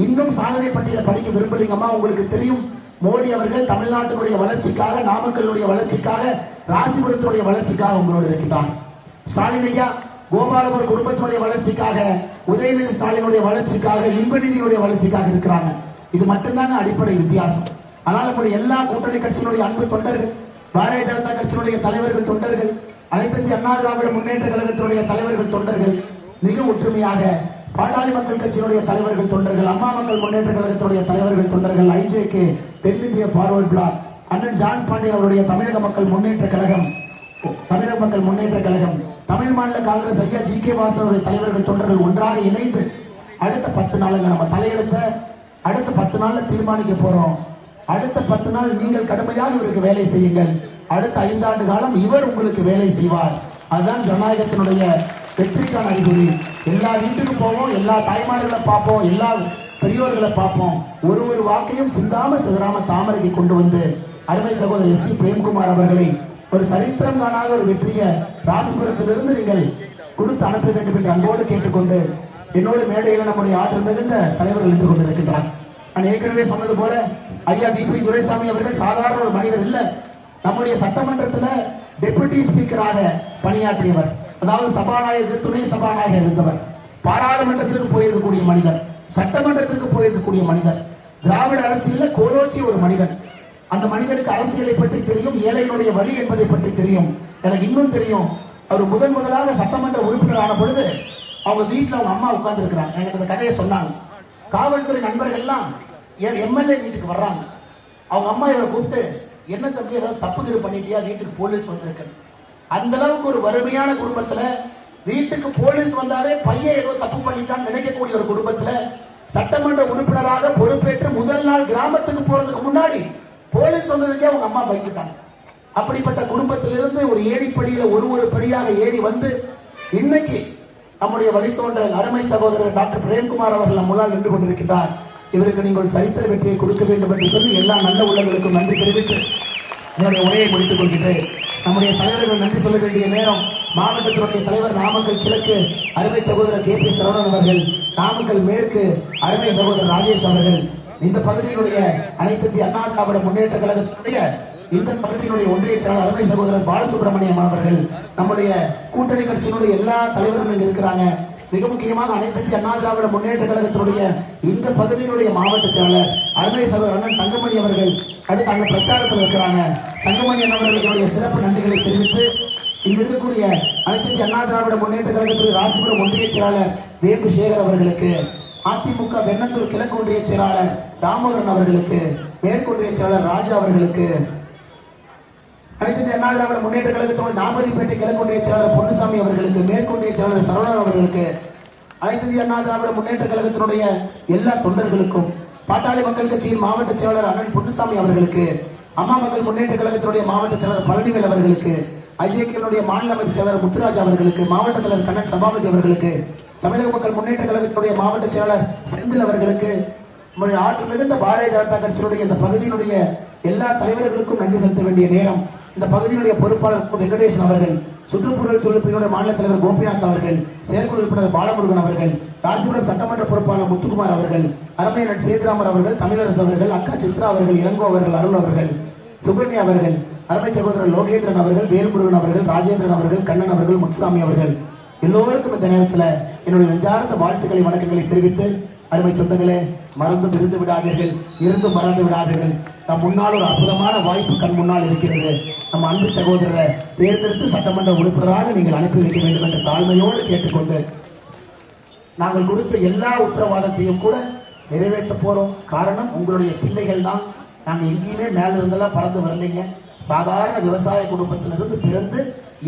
இன்னும் சாதனை பட்டியலை படிக்க விரும்புறீங்கம்மா. உங்களுக்கு தெரியும், மோடி அவர்கள் தமிழ்நாட்டினுடைய வளர்ச்சிக்காக, நாமக்கலுடைய வளர்ச்சிக்காக, ராசிபுரத்தினுடைய வளர்ச்சிக்காக உங்களோடு இருக்கின்றார். ஸ்டாலின் ஐயா கோபாலபுரம் குடும்பத்தினுடைய வளர்ச்சிக்காக, உதயநிதி ஸ்டாலினுடைய வளர்ச்சிக்காக, இன்பநிதியினுடைய வளர்ச்சிக்காக இருக்கிறாங்க. இது மட்டும்தாங்க அடிப்படை வித்தியாசம். ஆனால் நம்முடைய எல்லா கூட்டணி கட்சியினுடைய அன்பு தொண்டர்கள், பாரதிய ஜனதா கட்சியினுடைய தலைவர்கள், தொண்டர்கள், அனைத்திந்திய அண்ணா திராவிட முன்னேற்ற கழகத்தினுடைய தலைவர்கள், தொண்டர்கள் மிக ஒற்றுமையாக, பாட்டாளி மக்கள் கட்சியினுடைய தலைவர்கள், தொண்டர்கள், அம்மா மக்கள் முன்னேற்ற கழகத்தினுடைய தலைவர்கள், தொண்டர்கள், ஐஜேகே, தென்னிந்திய ஃபார்வர்ட் பிளாக், அண்ணன் ஜான் பாண்டியன் அவருடைய தமிழக மக்கள் முன்னேற்ற கழகம், தமிழ் மாநில காங்கிரஸ் ஐயா ஜி.கே. வாசன் அவருடைய தலைவர்கள், தொண்டர்கள் ஒன்றாக இணைந்து அடுத்த 10 நாளுங்க நம்ம தலையெழுத்த அடுத்த 10 நாள்ல தீர்மானிக்க போறோம். அடுத்த 10 நாள் நீங்கள் கடுமையாக இவருக்கு வேலை செய்யுங்கள். அடுத்த 5 ஆண்டு காலம் இவர் உங்களுக்கு வேலை செய்வார். அதுதான் ஜனநாயகத்தினுடைய வெற்றிக்கான அறிகுறி. எல்லா வீட்டுக்கு போவோம், எல்லா தாய்மார்களை பார்ப்போம், எல்லா பெரியோர்களை பார்ப்போம். ஒரு வாக்கையும் சிந்தாம சிதறாம தாமரைக்கு கொண்டு வந்து அருமை சகோதரர் எஸ் டி பிரேம்குமார் அவர்களை ஒரு சரித்திரம் காணாத ஒரு வெற்றியை ராசிபுரத்திலிருந்து நீங்கள் கொடுத்து அனுப்ப வேண்டும் என்று அன்போடு கேட்டுக்கொண்டு, என்னோடு மேடையில் நம்முடைய ஆற்றல் மிகுந்த தலைவர்கள் நின்று கொண்டிருக்கின்றார். நான் ஏற்கனவே சொன்னது போல ஐயா வி.பி. துரைசாமி அவர்கள் சாதாரண ஒரு மனிதர் இல்ல. நம்முடைய சட்டமன்றத்தில் டெபுட்டி ஸ்பீக்கராக பணியாற்றியவர், அதாவது சபாநாயகர், துணை சபாநாயகர் இருந்தவர், பாராளுமன்றத்திற்கு போயிருக்கக்கூடிய மனிதர், சட்டமன்றத்திற்கு போயிருக்கக்கூடிய மனிதர், திராவிட அரசியலில் கோலோச்சிய ஒரு மனிதர். அந்த மனிதனுக்கு அரசியலை பற்றி தெரியும், ஏழையினுடைய வழி என்பதை பற்றி தெரியும். எனக்கு இன்னும் தெரியும், அவர் முதலாக சட்டமன்ற உறுப்பினர் ஆன பொழுது அவங்க வீட்டில் அவங்க அம்மா உட்கார்ந்து இருக்கிறாங்க. எனக்கு அந்த கதையை சொன்னாங்க. காவல்துறை நண்பர்கள் எல்லாம் எம்எல்ஏ வீட்டுக்கு வர்றாங்க. அவங்க அம்மா இவரை கூப்பிட்டு, என்ன தம்பி ஏதாவது தப்புகிற பண்ணிட்டியா, வீட்டுக்கு போலீஸ் வந்திருக்கு. அந்த அளவுக்கு ஒரு வறுமையான குடும்பத்துல வீட்டுக்கு போலீஸ் வந்தாவே பையன் ஏதோ தப்பு பண்ணிட்டான்னு நினைக்கக்கூடிய ஒரு குடும்பத்துல சட்டமன்ற உறுப்பினராக பொறுப்பேற்று முதல் நாள் கிராமத்துக்கு போறதுக்கு முன்னாடி போலீஸ் வந்ததுக்கே அவங்க அம்மா பயந்துட்டாங்க. அப்படிப்பட்ட குடும்பத்திலிருந்து ஒரு ஏணிப்படியில ஒரு படியாக ஏறி வந்து இன்னைக்கு நம்முடைய வழித்தோன்றல் அருமை சகோதரர் டாக்டர் பிரேம்குமார் அவர்கள் முன்னால் நின்று கொண்டிருக்கின்றார். இவருக்கு நீங்கள் சரித்திர வெற்றியை கொடுக்க வேண்டும் என்று சொல்லி எல்லா நல்ல உள்ளங்களுக்கும் நன்றி தெரிவித்து என்னுடைய உரையை முடித்துக் கொள்கிறேன். நம்முடைய தலைவர்கள் நன்றி சொல்ல வேண்டிய நேரம். மாவட்டத்தினுடைய தலைவர் நாமக்கல் கிழக்கு அருமை சகோதரர் கே பி சரவணன் அவர்கள், நாமக்கல் மேற்கு அருமை சகோதரர் ராஜேஷ் அவர்கள், இந்த பகுதியினுடைய அனைத்து இந்திய அண்ணா திராவிட முன்னேற்ற கழகத்துடைய இந்த பகுதியினுடைய ஒன்றிய செயலாளர் அருமை சகோதரர் பாலசுப்ரமணியம் அவர்கள், நம்முடைய கூட்டணி கட்சியினுடைய எல்லா தலைவர்களும் இருக்கிறாங்க. மிக முக்கியமாக அனைத்து இந்திய அண்ணா திராவிட முன்னேற்ற கழகத்தினுடைய இந்த பகுதியினுடைய மாவட்ட செயலாளர் அருமை சகோதரர் அண்ணன் தங்கமணி அவர்கள் அடுத்து அங்க பிரச்சாரத்தில் இருக்கிறாங்க. தங்கமணி அவர்களுடைய சிறப்பு நன்றிகளை தெரிவித்து இங்க இருக்கக்கூடிய அனைத்து இந்திய அண்ணா திராவிட முன்னேற்ற கழகத்துடைய ராசிபுரம் ஒன்றிய செயலாளர் வேம்பு சேகர் அவர்களுக்கு, அதிமுக வெண்ணத்தூர் கிழக்கு ஒன்றிய செயலாளர் தாமோதரன் அவர்களுக்கு, மேற்கொன்றிய செயலாளர் ராஜா அவர்களுக்கு, அனைத்து இந்திய அண்ணா திராவிட முன்னேற்ற கழகத்தோடு நாமரிப்பேட்டை கிழக்கு ஒன்றிய செயலாளர் பொன்னுசாமி அவர்களுக்கு, மேற்கொன்றிய செயலாளர் சரவணன் அவர்களுக்கு, அனைத்து இந்திய அண்ணா திராவிட முன்னேற்ற கழகத்தினுடைய எல்லா தொண்டர்களுக்கும், பாட்டாளி மக்கள் கட்சியின் மாவட்ட செயலாளர் அண்ணன் பொன்னுசாமி அவர்களுக்கு, அம்மா மக்கள் முன்னேற்ற கழகத்தினுடைய மாவட்ட செயலாளர் பழனிவேல் அவர்களுக்கு, ஐஜேகேனுடைய மாநில அமைப்பு செயலாளர் முத்துராஜ் அவர்களுக்கு, மாவட்ட தலைவர் கண்ணன் சபாபதி அவர்களுக்கு, தமிழக மக்கள் முன்னேற்ற கழகத்தினுடைய மாவட்ட செயலாளர் செந்தில் அவர்களுக்கு, நம்முடைய ஆற்று மிகுந்த பாரதிய ஜனதா கட்சியினுடைய இந்த பகுதியினுடைய எல்லா தலைவர்களுக்கும் நன்றி செலுத்த வேண்டிய நேரம். இந்த பகுதியினுடைய பொறுப்பாளர் வெங்கடேசன் அவர்கள், சுற்றுப்புறல் சொல்லுப்பினுடைய மாநில தலைவர் கோபிநாத் அவர்கள், செயற்குழு உறுப்பினர் பாலமுருகன் அவர்கள், ராசிபுரம் சட்டமன்ற பொறுப்பாளர் முத்துக்குமார் அவர்கள், அரமையன் சேதுராமர் அவர்கள், தமிழரசு அவர்கள், அக்கா சித்ரா அவர்கள், இளங்கோ அவர்கள், அருள் அவர்கள், சுகன்யா அவர்கள், அருமை சகோதரர் லோகேந்திரன் அவர்கள், வேல்முருகன் அவர்கள், ராஜேந்திரன் அவர்கள், கண்ணன் அவர்கள், முத்துசாமி அவர்கள், எல்லோருக்கும் இந்த நேரத்தில் என்னுடைய நெஞ்சார்ந்த வாழ்த்துக்களை வணக்கங்களை தெரிவித்து, அருமை சொந்தங்களே, மறந்தும் இருந்து விடாதீர்கள், இருந்தும் மறந்து விடாதீர்கள். நம் முன்னால் ஒரு அற்புதமான வாய்ப்பு கண் முன்னால் இருக்கிறது. நம்ம அன்பு சகோதரரை தேர்ந்தெடுத்து சட்டமன்ற உறுப்பினராக நீங்கள் அனுப்பி வைக்க வேண்டும் என்று தாழ்மையோடு கேட்டுக்கொண்டு, நாங்கள் கொடுத்த எல்லா உத்தரவாதத்தையும் கூட நிறைவேற்ற போறோம். காரணம், உங்களுடைய பிள்ளைகள் தான். நாங்கள் எங்கேயுமே மேல இருந்தெல்லாம் பறந்து வரலைங்க. சாதாரண விவசாய குடும்பத்திலிருந்து பிறந்து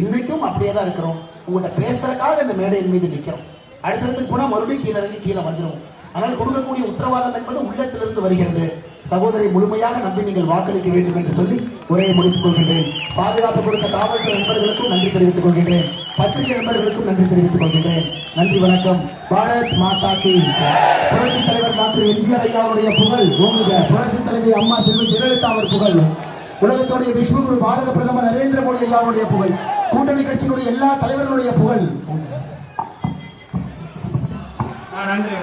இன்னைக்கும் அப்படியே தான் இருக்கிறோம். உங்கள்கிட்ட பேசுறதுக்காக இந்த மேடையின் மீது நிற்கிறோம். அடுத்தடுத்து போனால் மறுபடியும் கீழே இறங்கி கீழே வந்துடும். ஆனால் கொடுக்கக்கூடிய உத்தரவாதம் என்பது உள்ளத்திலிருந்து வருகிறது. சகோதரி முழுமையாக நம்பி நீங்கள் வாக்களிக்க வேண்டும் என்று சொல்லி உரையை முடித்துக் கொள்கின்றேன். பாதுகாப்பு கொடுத்த காவல்துறை நண்பர்களுக்கும் நன்றி தெரிவித்துக் கொள்கின்றேன். பத்திரிகை நண்பர்களுக்கும் நன்றி தெரிவித்துக் கொள்கின்றேன். நன்றி, வணக்கம். பாரத் மாதா கி ஜெய். புரட்சி தலைவர் டாக்டர் எம்ஜிஆர் ஐயாவுடைய புகழ் ஓங்குக. புரட்சி தலைவி அம்மா செல்வி ஜெயலலிதா அவர் புகழ், உலகத்துடைய விஸ்வகுரு பாரத பிரதமர் நரேந்திர மோடி ஐயாவுடைய புகழ், கூட்டணி கட்சியினுடைய எல்லா தலைவர்களுடைய புகழ். நன்றி.